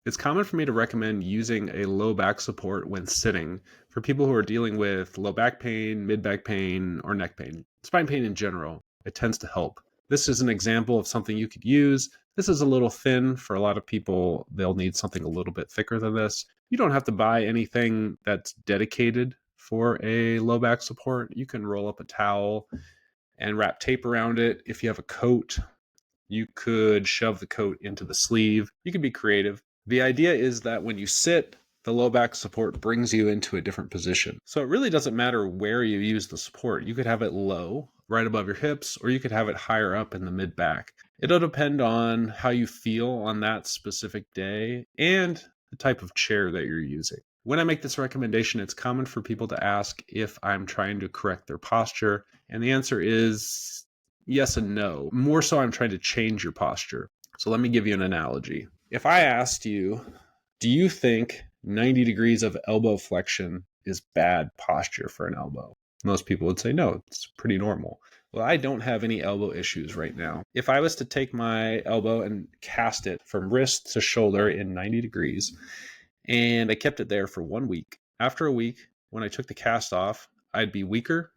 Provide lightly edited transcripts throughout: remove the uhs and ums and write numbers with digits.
It's common for me to recommend using a low back support when sitting for people who are dealing with low back pain, mid back pain, or neck pain, spine pain in general. It tends to help. This is an example of something you could use. This is a little thin for a lot of people. They'll need something a little bit thicker than this. You don't have to buy anything that's dedicated for a low back support. You can roll up a towel and wrap tape around it. If you have a coat, you could shove the coat into the sleeve. You can be creative. The idea is that when you sit, the low back support brings you into a different position. So it really doesn't matter where you use the support. You could have it low, right above your hips, or you could have it higher up in the mid back. It'll depend on how you feel on that specific day and the type of chair that you're using. When I make this recommendation, it's common for people to ask if I'm trying to correct their posture. And the answer is yes and no. More so, I'm trying to change your posture. So let me give you an analogy. If I asked you, do you think 90 degrees of elbow flexion is bad posture for an elbow? Most people would say no, it's pretty normal. Well, I don't have any elbow issues right now. If I was to take my elbow and cast it from wrist to shoulder in 90 degrees, and I kept it there for 1 week, after a week, when I took the cast off, I'd be weaker.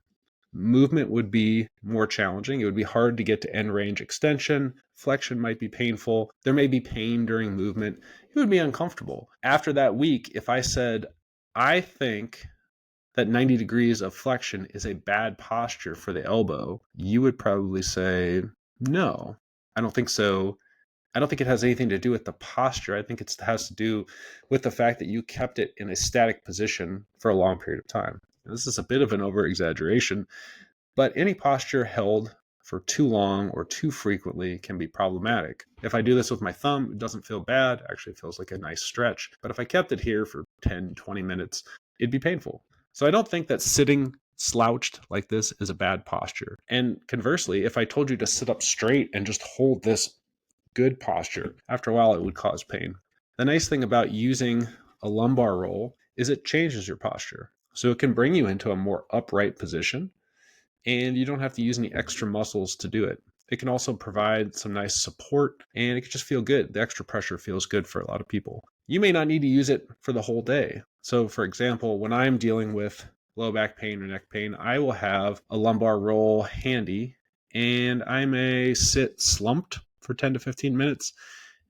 Movement would be more challenging. It would be hard to get to end range extension. Flexion might be painful. There may be pain during movement. It would be uncomfortable. After that week, if I said, I think that 90 degrees of flexion is a bad posture for the elbow, you would probably say, no, I don't think so. I don't think it has anything to do with the posture. I think it has to do with the fact that you kept it in a static position for a long period of time. This is a bit of an over exaggeration, but any posture held for too long or too frequently can be problematic. If I do this with my thumb, it doesn't feel bad. Actually, it feels like a nice stretch. But if I kept it here for 10, 20 minutes, it'd be painful. So I don't think that sitting slouched like this is a bad posture. And conversely, if I told you to sit up straight and just hold this good posture, after a while it would cause pain. The nice thing about using a lumbar roll is it changes your posture. So it can bring you into a more upright position, and you don't have to use any extra muscles to do it. It can also provide some nice support, and it can just feel good. The extra pressure feels good for a lot of people. You may not need to use it for the whole day. So for example, when I'm dealing with low back pain or neck pain, I will have a lumbar roll handy, and I may sit slumped for 10 to 15 minutes.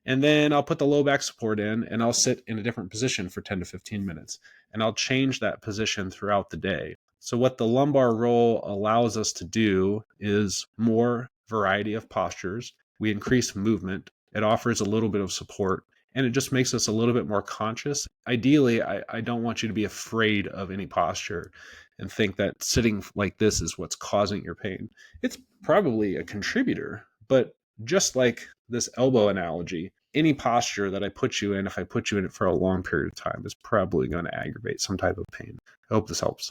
And then I'll put the low back support in and I'll sit in a different position for 10 to 15 minutes. And I'll change that position throughout the day. So what the lumbar roll allows us to do is more variety of postures. We increase movement. It offers a little bit of support, and it just makes us a little bit more conscious. Ideally, I don't want you to be afraid of any posture and think that sitting like this is what's causing your pain. It's probably a contributor, but just like this elbow analogy, any posture that I put you in, if I put you in it for a long period of time, is probably going to aggravate some type of pain. I hope this helps.